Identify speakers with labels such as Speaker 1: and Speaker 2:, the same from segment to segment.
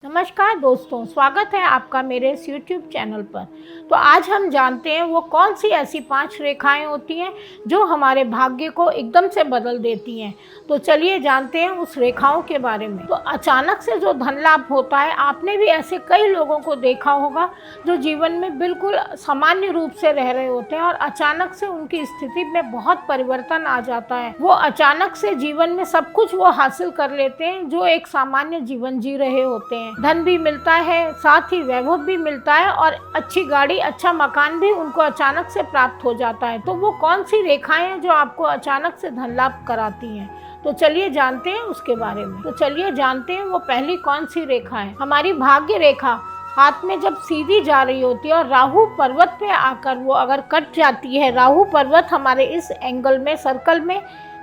Speaker 1: नमस्कार दोस्तों, स्वागत है आपका मेरे इस YouTube चैनल पर। तो आज हम जानते हैं वो कौन सी ऐसी 5 रेखाएं होती हैं जो हमारे भाग्य को एकदम से बदल देती हैं। तो चलिए जानते हैं उस रेखाओं के बारे में। तो अचानक से जो धन लाभ होता है, आपने भी ऐसे कई लोगों को देखा होगा जो जीवन में बिल्कुल सामान्य रूप से रह रहे होते हैं और अचानक से उनकी स्थिति में बहुत परिवर्तन आ जाता है। वो अचानक से जीवन में सब कुछ वो हासिल कर लेते हैं जो एक सामान्य जीवन जी रहे होते हैं। धन भी मिलता है, साथ ही वैभव भी मिलता है और अच्छी गाड़ी, अच्छा मकान भी उनको अचानक से प्राप्त हो जाता है। तो वो कौन सी रेखाएं हैं जो आपको अचानक से धन लाभ कराती हैं? तो चलिए जानते हैं उसके बारे में। तो चलिए जानते हैं वो पहली कौन सी रेखा है। हमारी भाग्य रेखा हाथ में जब सीधी जा रही होती है और राहु पर्वत पे आकर वो अगर कट जाती है, राहु पर्वत हमारे इस एंगल में, सर्कल में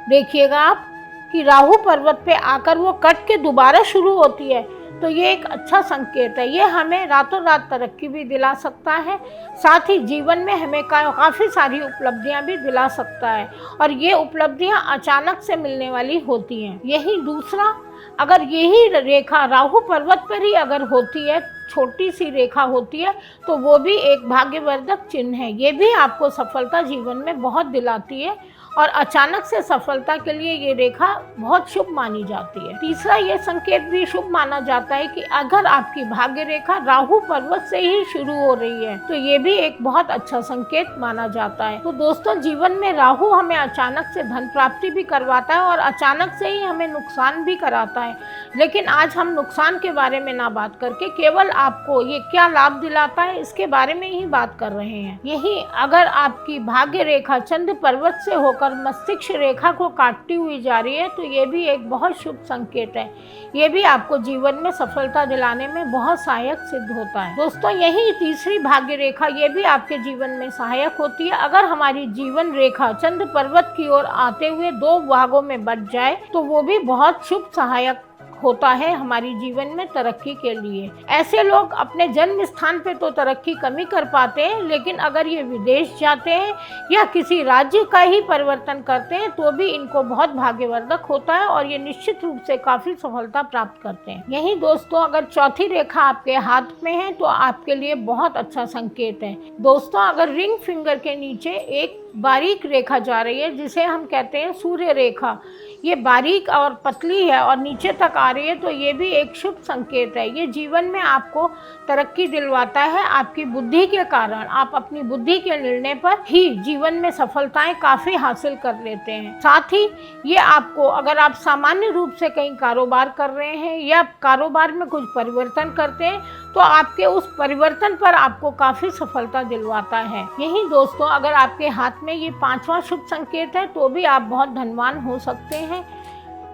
Speaker 1: देखिएगा आप कि राहु पर्वत पे आकर वो कट के दोबारा शुरू होती है, तो ये एक अच्छा संकेत है। ये हमें रातों रात तरक्की भी दिला सकता है, साथ ही जीवन में हमें काफ़ी सारी उपलब्धियां भी दिला सकता है और ये उपलब्धियां अचानक से मिलने वाली होती हैं। यही दूसरा, अगर यही रेखा राहु पर्वत पर ही अगर होती है, छोटी सी रेखा होती है, तो वो भी एक भाग्यवर्धक चिन्ह है। ये भी आपको सफलता जीवन में बहुत दिलाती है और अचानक से सफलता के लिए ये रेखा बहुत शुभ मानी जाती है। तीसरा, ये संकेत भी शुभ माना जाता है कि अगर आपकी भाग्य रेखा राहु पर्वत से ही शुरू हो रही है, तो ये भी एक बहुत अच्छा संकेत माना जाता है। तो दोस्तों, जीवन में राहु हमें अचानक से धन प्राप्ति भी करवाता है और अचानक से ही हमें नुकसान भी कराता है। लेकिन आज हम नुकसान के बारे में ना बात करके केवल आपको ये क्या लाभ दिलाता है इसके बारे में ही बात कर रहे हैं। यही अगर आपकी भाग्य रेखा चंद्र पर्वत से होकर मस्तिष्क रेखा को काटती हुई जा रही है, तो ये भी एक बहुत शुभ संकेत है। ये भी आपको जीवन में सफलता दिलाने में बहुत सहायक सिद्ध होता है। दोस्तों, यही तीसरी भाग्य रेखा, ये भी आपके जीवन में सहायक होती है। अगर हमारी जीवन रेखा चंद्र पर्वत की ओर आते हुए 2 भागों में बट जाए, तो वो भी बहुत शुभ सहायक होता है हमारी जीवन में तरक्की के लिए। ऐसे लोग अपने जन्म स्थान पे तो तरक्की कम ही कर पाते हैं, लेकिन अगर ये विदेश जाते हैं या किसी राज्य का ही परिवर्तन करते हैं, तो भी इनको बहुत भाग्यवर्धक होता है और ये निश्चित रूप से काफी सफलता प्राप्त करते हैं। यही दोस्तों, अगर चौथी रेखा आपके हाथ में है, तो आपके लिए बहुत अच्छा संकेत है। दोस्तों, अगर रिंग फिंगर के नीचे एक बारीक रेखा जा रही है, जिसे हम कहते हैं सूर्य रेखा, ये बारीक और पतली है और नीचे तक आ रही है, तो ये भी एक शुभ संकेत है। ये जीवन में आपको तरक्की दिलवाता है। आपकी बुद्धि के कारण, आप अपनी बुद्धि के निर्णय पर ही जीवन में सफलताएं काफ़ी हासिल कर लेते हैं। साथ ही ये आपको, अगर आप सामान्य रूप से कहीं कारोबार कर रहे हैं या कारोबार में कुछ परिवर्तन करते हैं, तो आपके उस परिवर्तन पर आपको काफ़ी सफलता दिलवाता है। यही दोस्तों, अगर आपके हाथ में ये 5वां शुभ संकेत है, तो भी आप बहुत धनवान हो सकते हैं।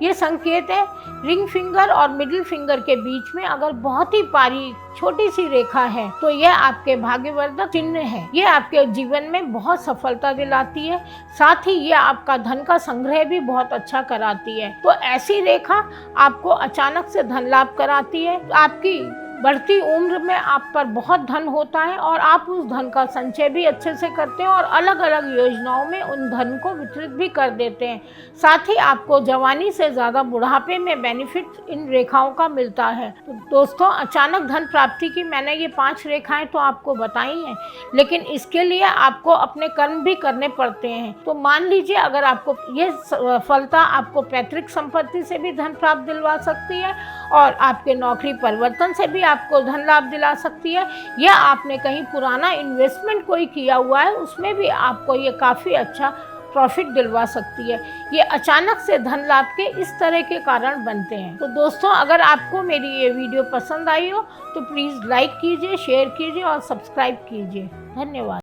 Speaker 1: ये संकेत है रिंग फिंगर और मिडिल फिंगर के बीच में अगर बहुत ही बारीक छोटी सी रेखा है, तो यह आपके भाग्यवर्धक चिन्ह है। ये आपके जीवन में बहुत सफलता दिलाती है, साथ ही ये आपका धन का संग्रह भी बहुत अच्छा कराती है। तो ऐसी रेखा आपको अचानक से धन लाभ कराती है। आपकी बढ़ती उम्र में आप पर बहुत धन होता है और आप उस धन का संचय भी अच्छे से करते हैं और अलग अलग योजनाओं में उन धन को वितरित भी कर देते हैं। साथ ही आपको जवानी से ज़्यादा बुढ़ापे में बेनिफिट इन रेखाओं का मिलता है। तो दोस्तों, अचानक धन प्राप्ति की मैंने ये 5 रेखाएं तो आपको बताई हैं, लेकिन इसके लिए आपको अपने कर्म भी करने पड़ते हैं। तो मान लीजिए, अगर आपको ये सफलता आपको पैतृक संपत्ति से भी धन प्राप्त दिलवा सकती है और आपके नौकरी परिवर्तन से भी आपको धन लाभ दिला सकती है, या आपने कहीं पुराना इन्वेस्टमेंट कोई किया हुआ है, उसमें भी आपको ये काफ़ी अच्छा प्रॉफिट दिलवा सकती है। ये अचानक से धन लाभ के इस तरह के कारण बनते हैं। तो दोस्तों, अगर आपको मेरी ये वीडियो पसंद आई हो, तो प्लीज़ लाइक कीजिए, शेयर कीजिए और सब्सक्राइब कीजिए। धन्यवाद।